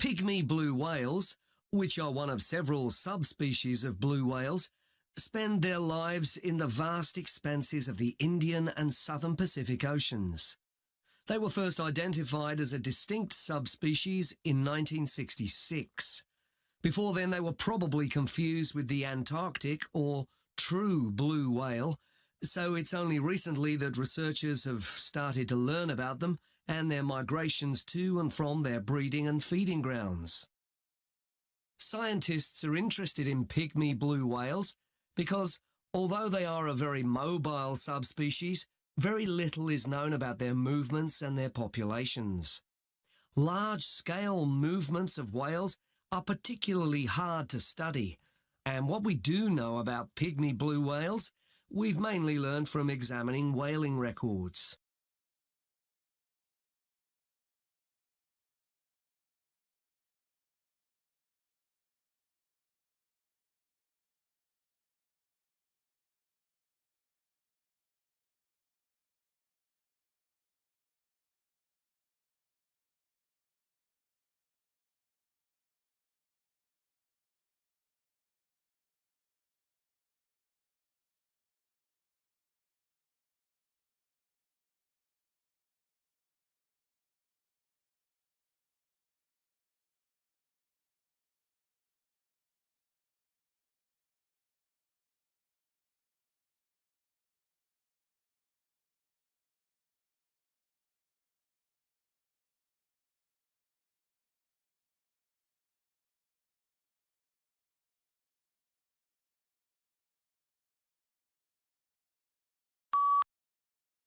Pygmy blue whales, which are one of several subspecies of blue whales, spend their lives in the vast expanses of the Indian and Southern Pacific Oceans. They were first identified as a distinct subspecies in 1966. Before then, they were probably confused with the Antarctic or true blue whale, so it's only recently that researchers have started to learn about them and their migrations to and from their breeding and feeding grounds. Scientists are interested in pygmy blue whales because, although they are a very mobile subspecies, very little is known about their movements and their populations. Large-scale movements of whales are particularly hard to study, and what we do know about pygmy blue whales, we've mainly learned from examining whaling records.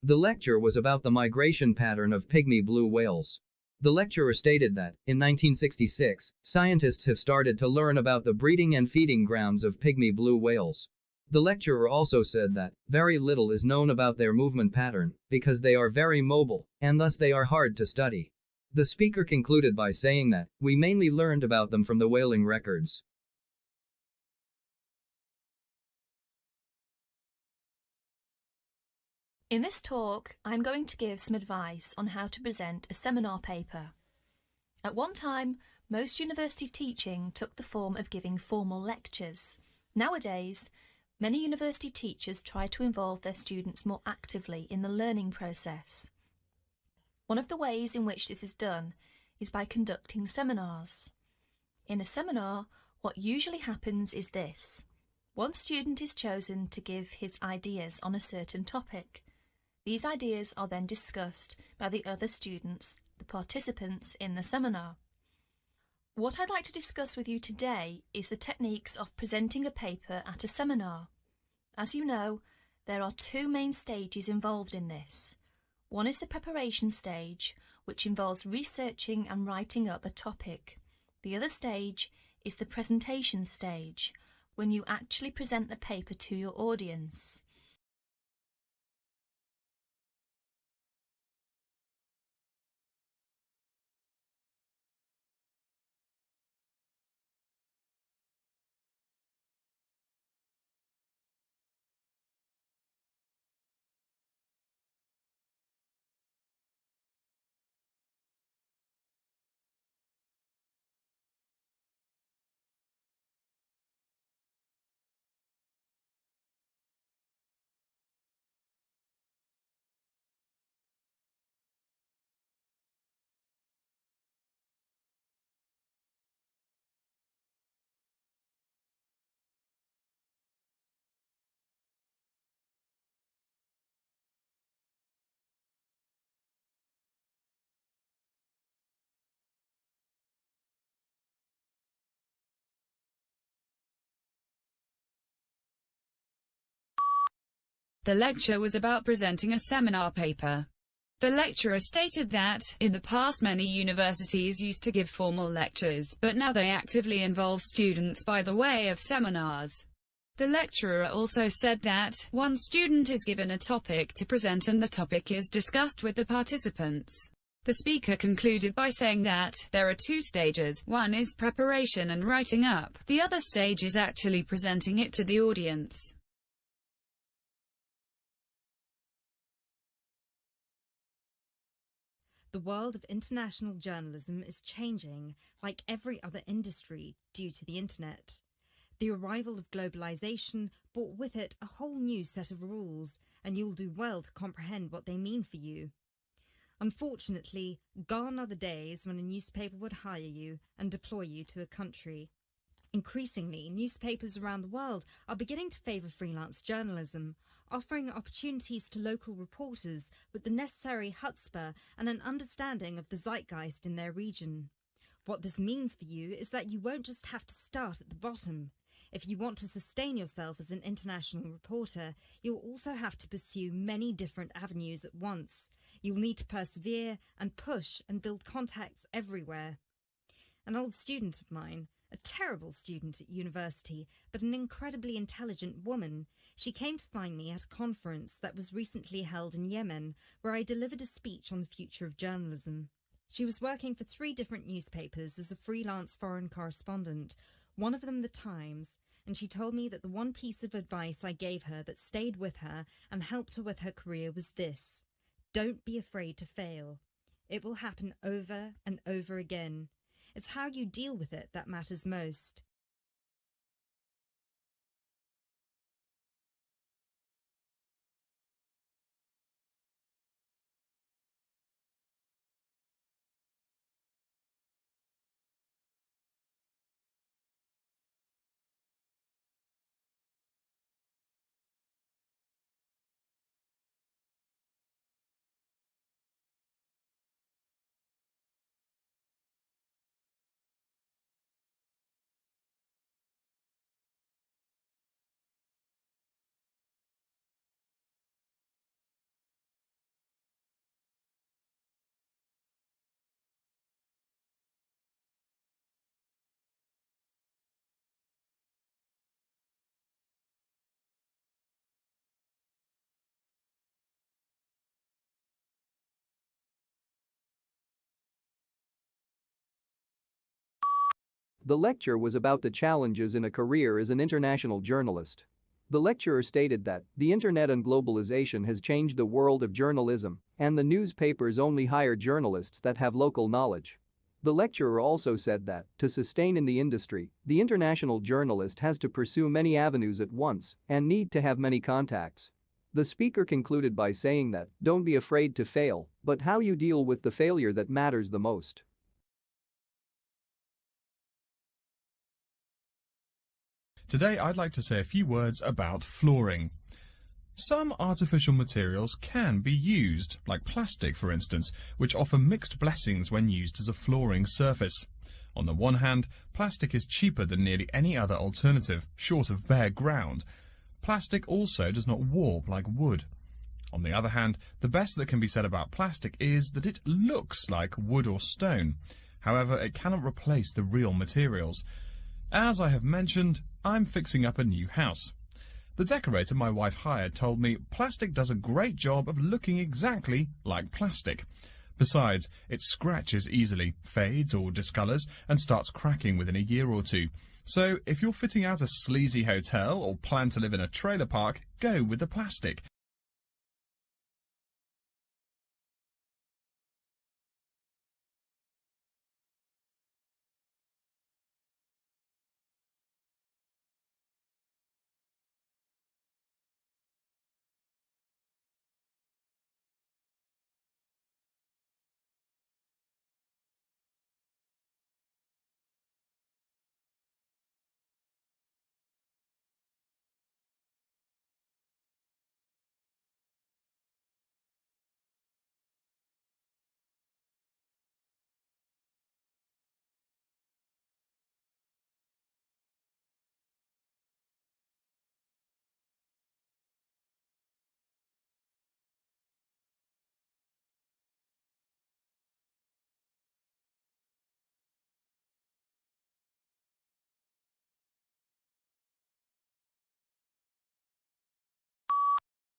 The lecture was about the migration pattern of pygmy blue whales. The lecturer stated that, in 1966, scientists have started to learn about the breeding and feeding grounds of pygmy blue whales. The lecturer also said that, very little is known about their movement pattern, because they are very mobile, and thus they are hard to study. The speaker concluded by saying that, we mainly learned about them from the whaling records. In this talk, I'm going to give some advice on how to present a seminar paper. At one time, most university teaching took the form of giving formal lectures. Nowadays, many university teachers try to involve their students more actively in the learning process. One of the ways in which this is done is by conducting seminars. In a seminar, what usually happens is this. One student is chosen to give his ideas on a certain topic. These ideas are then discussed by the other students, the participants in the seminar. What I'd like to discuss with you today is the techniques of presenting a paper at a seminar. As you know, there are two main stages involved in this. One is the preparation stage, which involves researching and writing up a topic. The other stage is the presentation stage, when you actually present the paper to your audience. The lecture was about presenting a seminar paper. The lecturer stated that, in the past many universities used to give formal lectures, but now they actively involve students by the way of seminars. The lecturer also said that, one student is given a topic to present and the topic is discussed with the participants. The speaker concluded by saying that, there are two stages, one is preparation and writing up, the other stage is actually presenting it to the audience. The world of international journalism is changing, like every other industry, due to the internet. The arrival of globalization brought with it a whole new set of rules, and you'll do well to comprehend what they mean for you. Unfortunately, gone are the days when a newspaper would hire you and deploy you to a country. Increasingly, newspapers around the world are beginning to favour freelance journalism, offering opportunities to local reporters with the necessary chutzpah and an understanding of the zeitgeist in their region. What this means for you is that you won't just have to start at the bottom. If you want to sustain yourself as an international reporter, you'll also have to pursue many different avenues at once. You'll need to persevere and push and build contacts everywhere. An old student of mine, a terrible student at university, but an incredibly intelligent woman, she came to find me at a conference that was recently held in Yemen, where I delivered a speech on the future of journalism. She was working for 3 different newspapers as a freelance foreign correspondent, one of them The Times, and she told me that the one piece of advice I gave her that stayed with her and helped her with her career was this: don't be afraid to fail. It will happen over and over again. It's how you deal with it that matters most. The lecture was about the challenges in a career as an international journalist. The lecturer stated that the internet and globalization has changed the world of journalism, and the newspapers only hire journalists that have local knowledge. The lecturer also said that, to sustain in the industry, the international journalist has to pursue many avenues at once and need to have many contacts. The speaker concluded by saying that, don't be afraid to fail, but how you deal with the failure that matters the most. Today I'd like to say a few words about flooring. Some artificial materials can be used, like plastic for instance, which offer mixed blessings when used as a flooring surface. On the one hand, plastic is cheaper than nearly any other alternative, short of bare ground. Plastic also does not warp like wood. On the other hand, the best that can be said about plastic is that it looks like wood or stone. However, it cannot replace the real materials. As I have mentioned, I'm fixing up a new house. The decorator my wife hired told me plastic does a great job of looking exactly like plastic. Besides, it scratches easily, fades or discolors, and starts cracking within a year or 2. So if you're fitting out a sleazy hotel or plan to live in a trailer park, go with the plastic.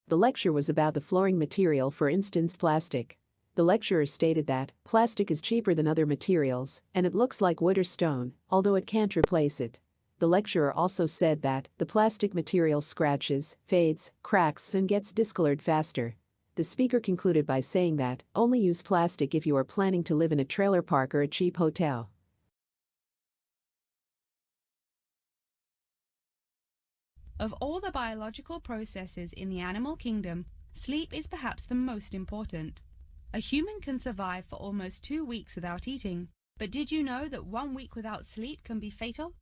The lecture was about the flooring material, for instance plastic. The lecturer stated that plastic is cheaper than other materials and it looks like wood or stone, although it can't replace it. The lecturer also said that the plastic material scratches, fades, cracks and gets discolored faster. The speaker concluded by saying that only use plastic if you are planning to live in a trailer park or a cheap hotel. Of all the biological processes in the animal kingdom, sleep is perhaps the most important. A human can survive for almost 2 weeks without eating, but did you know that 1 week without sleep can be fatal?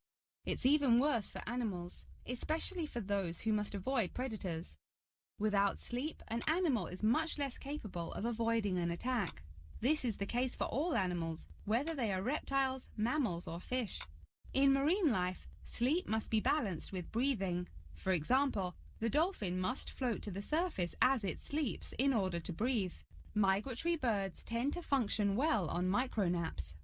It's even worse for animals, especially for those who must avoid predators. Without sleep, an animal is much less capable of avoiding an attack. This is the case for all animals, whether they are reptiles, mammals, or fish. In marine life, sleep must be balanced with breathing. For example, the dolphin must float to the surface as it sleeps in order to breathe. Migratory birds tend to function well on micronaps.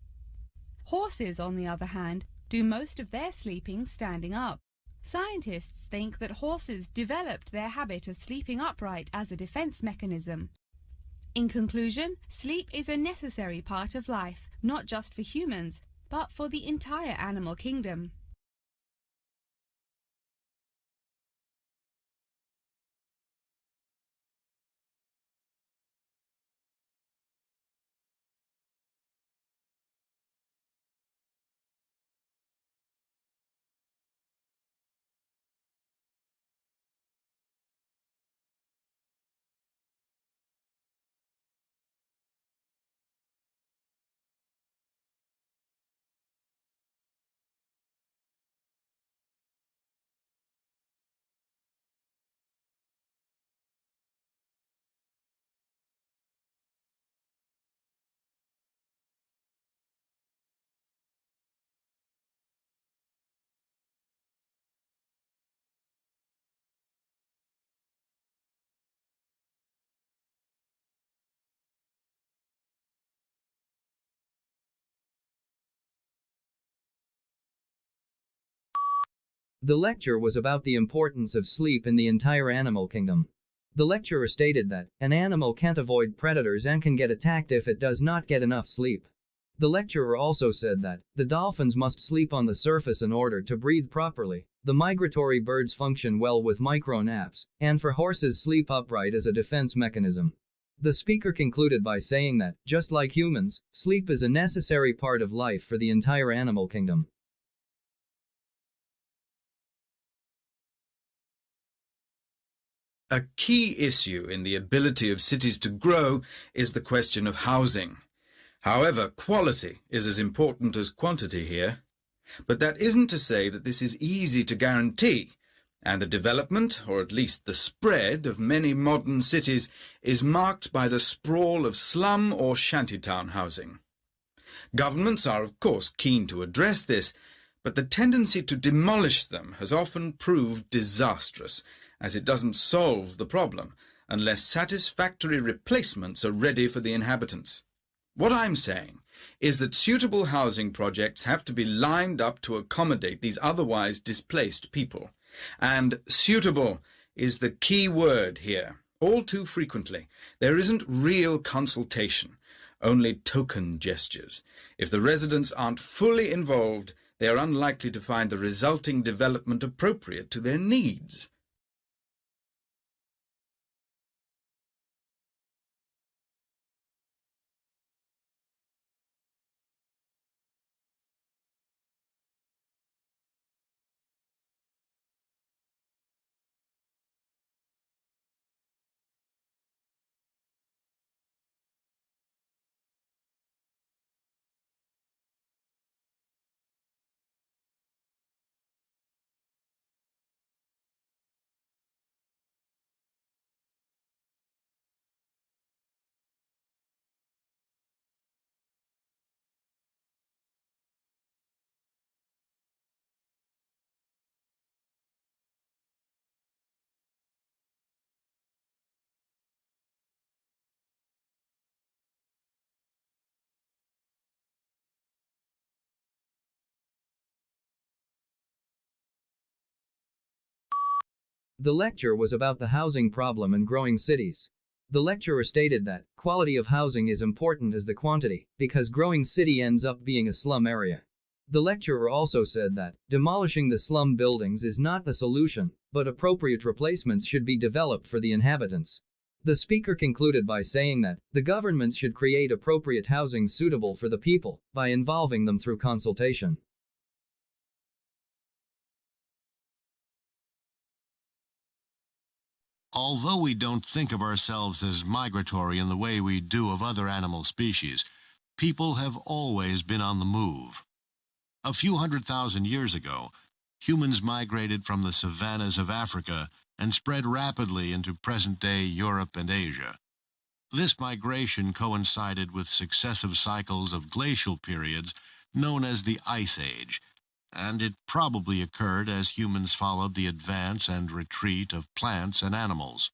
Horses, on the other hand, do most of their sleeping standing up. Scientists think that horses developed their habit of sleeping upright as a defense mechanism. In conclusion, sleep is a necessary part of life, not just for humans, but for the entire animal kingdom. The lecture was about the importance of sleep in the entire animal kingdom. The lecturer stated that an animal can't avoid predators and can get attacked if it does not get enough sleep. The lecturer also said that the dolphins must sleep on the surface in order to breathe properly, the migratory birds function well with micro-naps, and for horses sleep upright as a defense mechanism. The speaker concluded by saying that, just like humans, sleep is a necessary part of life for the entire animal kingdom. A key issue in the ability of cities to grow is the question of housing. However, quality is as important as quantity here. But that isn't to say that this is easy to guarantee, and the development, or at least the spread, of many modern cities is marked by the sprawl of slum or shantytown housing. Governments are, of course, keen to address this, but the tendency to demolish them has often proved disastrous, as it doesn't solve the problem unless satisfactory replacements are ready for the inhabitants. What I'm saying is that suitable housing projects have to be lined up to accommodate these otherwise displaced people. And suitable is the key word here. All too frequently, there isn't real consultation, only token gestures. If the residents aren't fully involved, they are unlikely to find the resulting development appropriate to their needs. The lecture was about the housing problem in growing cities. The lecturer stated that quality of housing is important as the quantity, because growing city ends up being a slum area. The lecturer also said that demolishing the slum buildings is not the solution, but appropriate replacements should be developed for the inhabitants. The speaker concluded by saying that the governments should create appropriate housing suitable for the people by involving them through consultation. Although we don't think of ourselves as migratory in the way we do of other animal species, people have always been on the move. A few 100,000 years ago, humans migrated from the savannas of Africa and spread rapidly into present-day Europe and Asia. This migration coincided with successive cycles of glacial periods known as the Ice Age, and it probably occurred as humans followed the advance and retreat of plants and animals.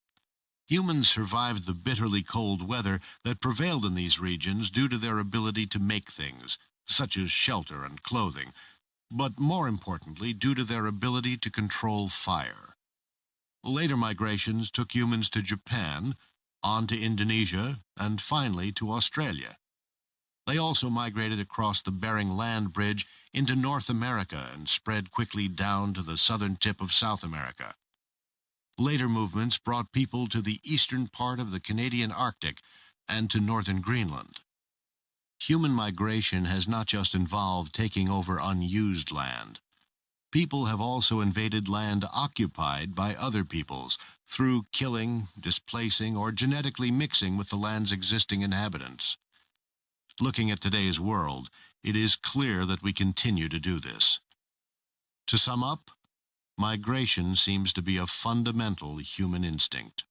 Humans survived the bitterly cold weather that prevailed in these regions due to their ability to make things, such as shelter and clothing, but more importantly due to their ability to control fire. Later migrations took humans to Japan, on to Indonesia, and finally to Australia. They also migrated across the Bering Land Bridge into North America and spread quickly down to the southern tip of South America. Later movements brought people to the eastern part of the Canadian Arctic and to northern Greenland. Human migration has not just involved taking over unused land. People have also invaded land occupied by other peoples through killing, displacing, or genetically mixing with the land's existing inhabitants. Looking at today's world, it is clear that we continue to do this. To sum up, migration seems to be a fundamental human instinct.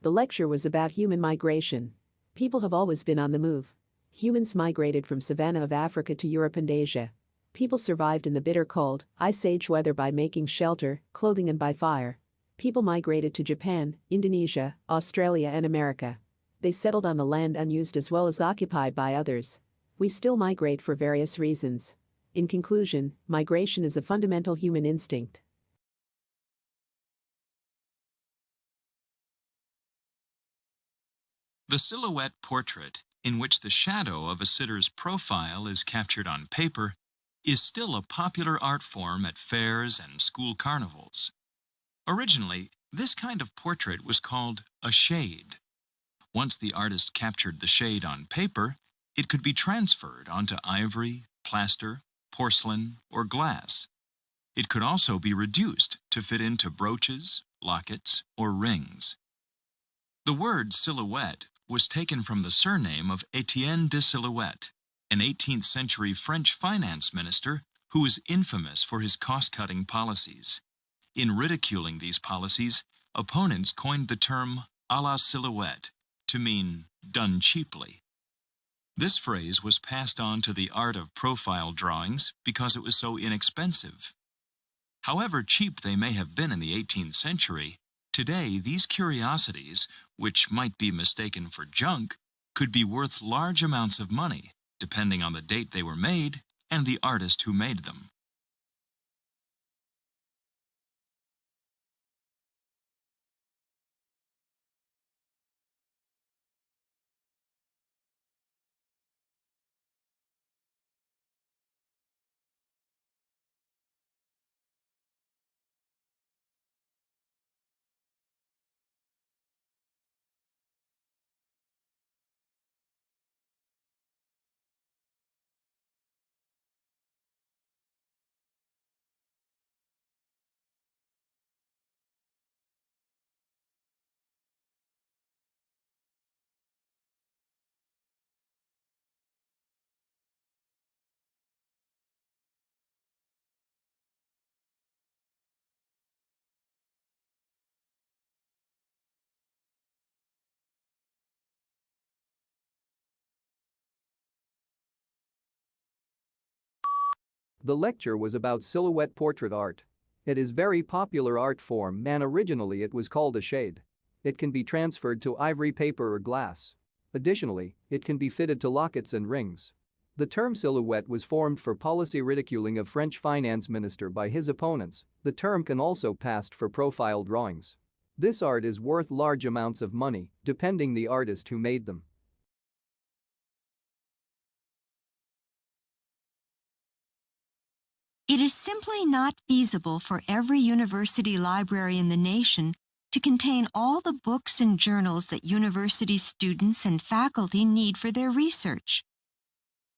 The lecture was about human migration. People have always been on the move. Humans migrated from savanna of Africa to Europe and Asia. People survived in the bitter cold, ice age weather by making shelter, clothing and by fire. People migrated to Japan, Indonesia, Australia and America. They settled on the land unused as well as occupied by others. We still migrate for various reasons. In conclusion, migration is a fundamental human instinct. The silhouette portrait, in which the shadow of a sitter's profile is captured on paper, is still a popular art form at fairs and school carnivals. Originally, this kind of portrait was called a shade. Once the artist captured the shade on paper, it could be transferred onto ivory, plaster, porcelain, or glass. It could also be reduced to fit into brooches, lockets, or rings. The word silhouette was taken from the surname of Étienne de Silhouette, an 18th century French finance minister who was infamous for his cost-cutting policies. In ridiculing these policies, opponents coined the term à la silhouette to mean done cheaply. This phrase was passed on to the art of profile drawings because it was so inexpensive. However cheap they may have been in the 18th century, today these curiosities, which might be mistaken for junk, could be worth large amounts of money, depending on the date they were made and the artist who made them. The lecture was about silhouette portrait art. It is very popular art form and originally it was called a shade. It can be transferred to ivory paper or glass. Additionally, it can be fitted to lockets and rings. The term silhouette was formed for policy ridiculing of French finance minister by his opponents. The term can also passed for profile drawings. This art is worth large amounts of money, depending the artist who made them. It is simply not feasible for every university library in the nation to contain all the books and journals that university students and faculty need for their research.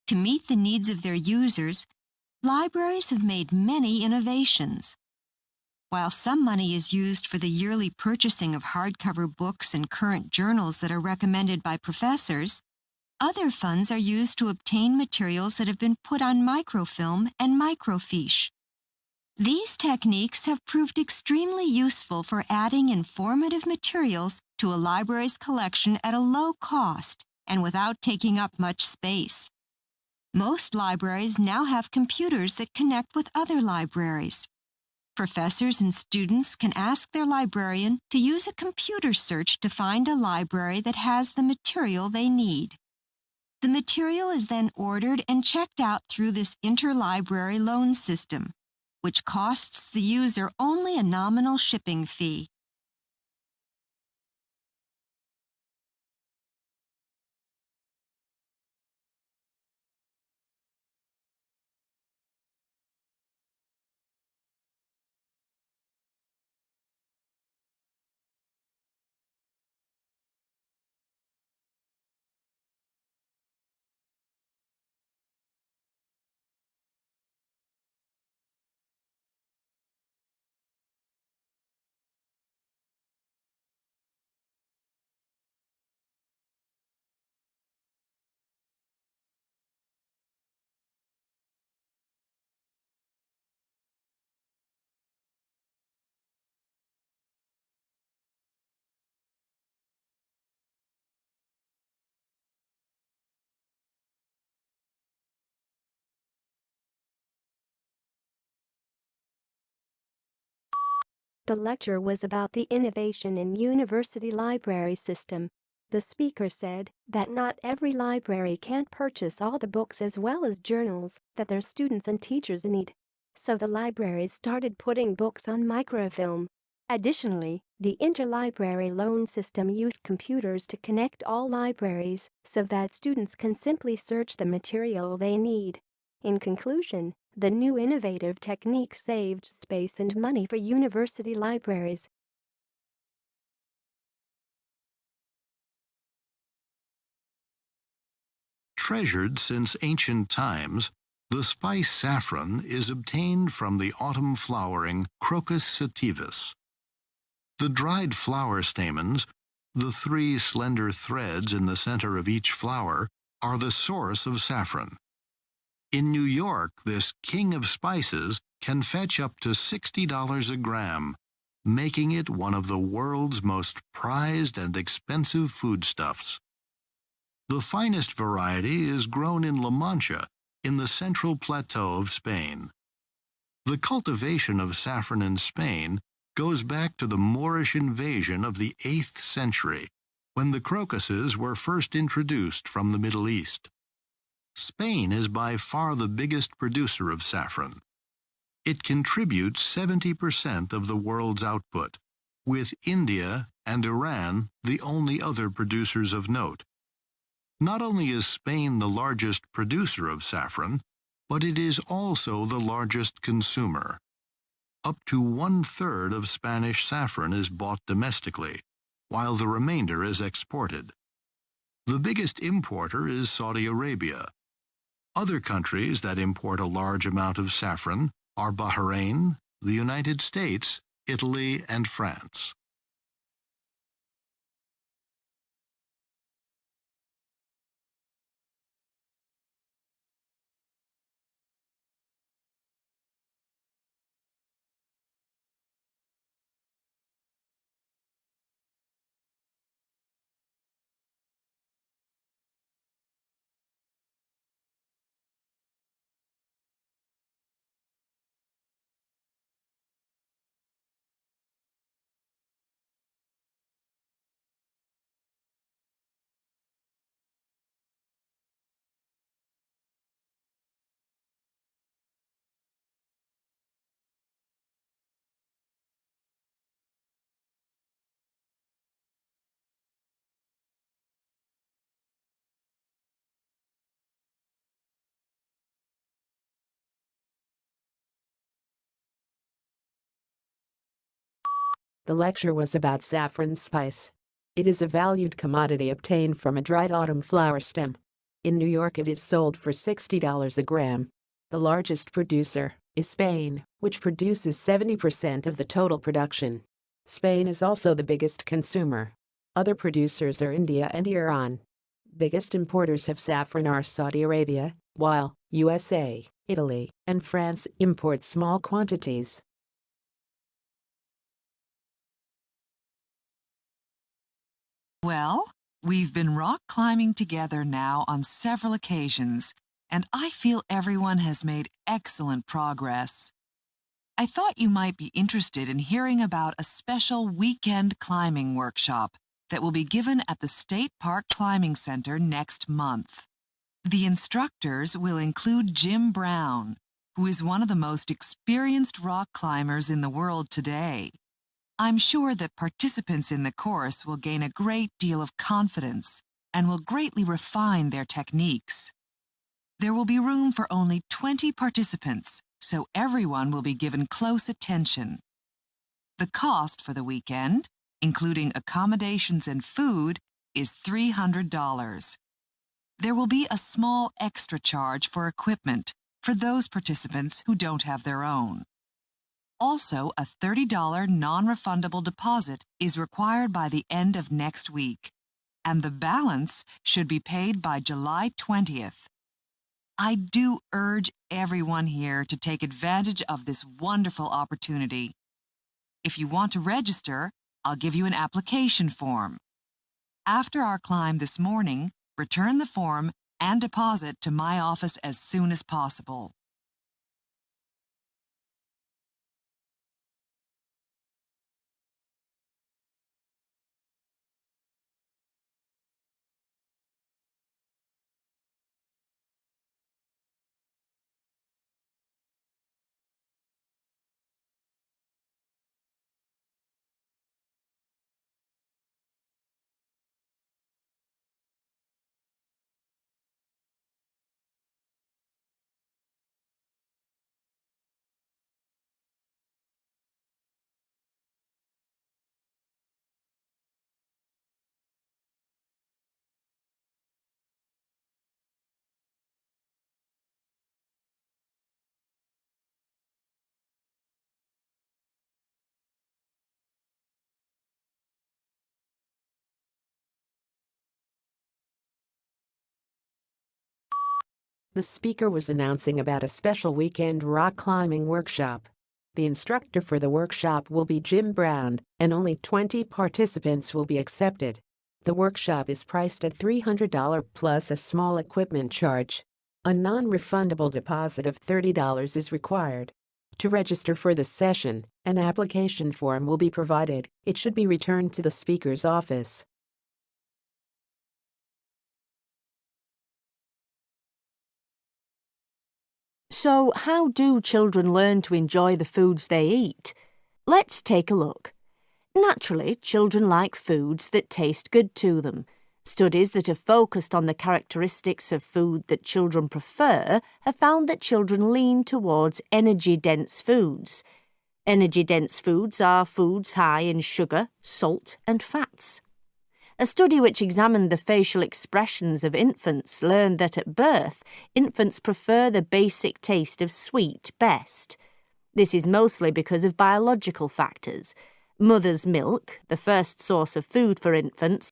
To meet the needs of their users, libraries have made many innovations. While some money is used for the yearly purchasing of hardcover books and current journals that are recommended by professors, other funds are used to obtain materials that have been put on microfilm and microfiche. These techniques have proved extremely useful for adding informative materials to a library's collection at a low cost and without taking up much space. Most libraries now have computers that connect with other libraries. Professors and students can ask their librarian to use a computer search to find a library that has the material they need. The material is then ordered and checked out through this interlibrary loan system, which costs the user only a nominal shipping fee. The lecture was about the innovation in university library system. The speaker said that not every library can purchase all the books as well as journals that their students and teachers need. So the libraries started putting books on microfilm. Additionally, the interlibrary loan system used computers to connect all libraries so that students can simply search the material they need. In conclusion, the new innovative technique saved space and money for university libraries. Treasured since ancient times, the spice saffron is obtained from the autumn-flowering Crocus sativus. The dried flower stamens, the 3 slender threads in the center of each flower, are the source of saffron. In New York, this king of spices can fetch up to $60 a gram, making it one of the world's most prized and expensive foodstuffs. The finest variety is grown in La Mancha, in the central plateau of Spain. The cultivation of saffron in Spain goes back to the Moorish invasion of the 8th century, when the crocuses were first introduced from the Middle East. Spain is by far the biggest producer of saffron. It contributes 70% of the world's output, with India and Iran the only other producers of note. Not only is Spain the largest producer of saffron, but it is also the largest consumer. Up to 1/3 of Spanish saffron is bought domestically, while the remainder is exported. The biggest importer is Saudi Arabia. Other countries that import a large amount of saffron are Bahrain, the United States, Italy, and France. The lecture was about saffron spice. It is a valued commodity obtained from a dried autumn flower stem. In New York it is sold for $60 a gram. The largest producer is Spain, which produces 70% of the total production. Spain is also the biggest consumer. Other producers are India and Iran. Biggest importers of saffron are Saudi Arabia, while USA, Italy, and France import small quantities. Well, we've been rock climbing together now on several occasions, and I feel everyone has made excellent progress. I thought you might be interested in hearing about a special weekend climbing workshop that will be given at the State Park Climbing Center next month. The instructors will include Jim Brown, who is one of the most experienced rock climbers in the world today. I'm sure that participants in the course will gain a great deal of confidence and will greatly refine their techniques. There will be room for only 20 participants, so everyone will be given close attention. The cost for the weekend, including accommodations and food, is $300. There will be a small extra charge for equipment for those participants who don't have their own. Also, a $30 non-refundable deposit is required by the end of next week, and the balance should be paid by July 20th. I do urge everyone here to take advantage of this wonderful opportunity. If you want to register, I'll give you an application form. After our climb this morning, return the form and deposit to my office as soon as possible. The speaker was announcing about a special weekend rock climbing workshop. The instructor for the workshop will be Jim Brown, and only 20 participants will be accepted. The workshop is priced at $300 plus a small equipment charge. A non-refundable deposit of $30 is required. To register for the session, an application form will be provided. It should be returned to the speaker's office. So, how do children learn to enjoy the foods they eat? Let's take a look. Naturally, children like foods that taste good to them. Studies that have focused on the characteristics of food that children prefer have found that children lean towards energy-dense foods. Energy-dense foods are foods high in sugar, salt and fats. A study which examined the facial expressions of infants learned that at birth, infants prefer the basic taste of sweet best. This is mostly because of biological factors. Mother's milk, the first source of food for infants,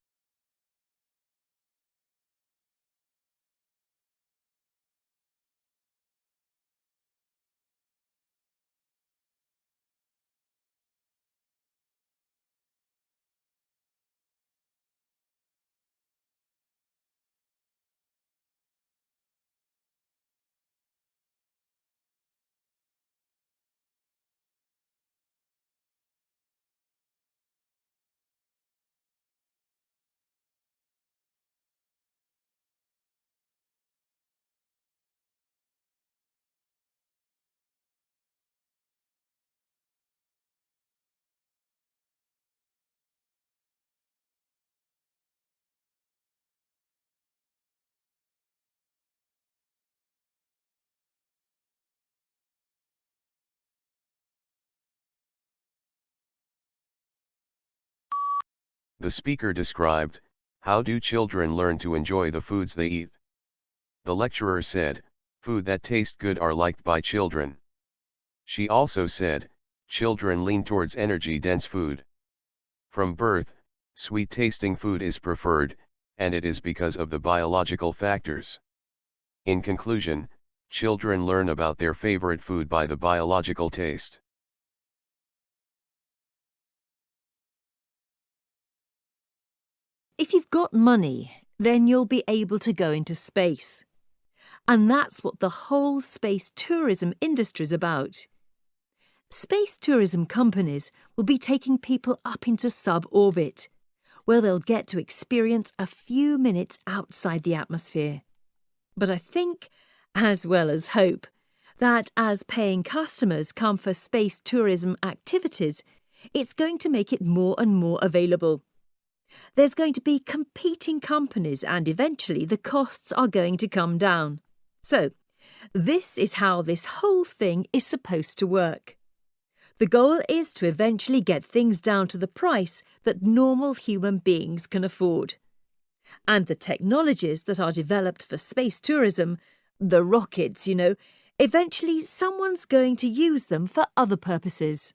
The speaker described, how do children learn to enjoy the foods they eat? The lecturer said, food that tastes good are liked by children. She also said, children lean towards energy-dense food. From birth, sweet-tasting food is preferred, and it is because of the biological factors. In conclusion, children learn about their favorite food by the biological taste. If you've got money, then you'll be able to go into space. And that's what the whole space tourism industry is about. Space tourism companies will be taking people up into suborbit, where they'll get to experience a few minutes outside the atmosphere. But I think, as well as hope, that as paying customers come for space tourism activities, it's going to make it more and more available. There's going to be competing companies and eventually the costs are going to come down. So, this is how this whole thing is supposed to work. The goal is to eventually get things down to the price that normal human beings can afford. And the technologies that are developed for space tourism, the rockets, eventually someone's going to use them for other purposes.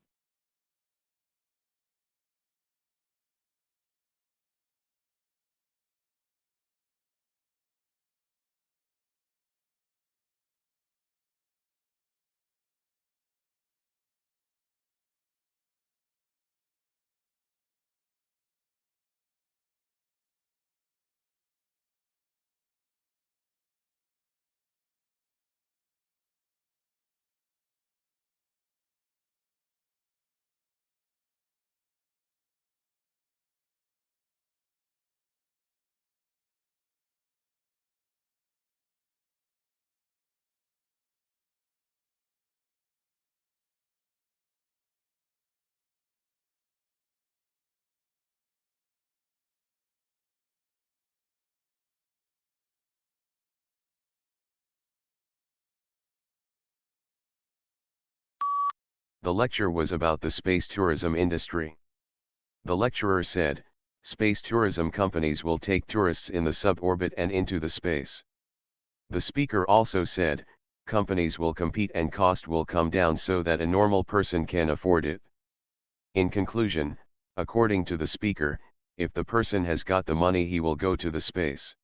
The lecture was about the space tourism industry. The lecturer said, space tourism companies will take tourists in the suborbit and into the space. The speaker also said, companies will compete and cost will come down so that a normal person can afford it. In conclusion, according to the speaker, if the person has got the money he will go to the space.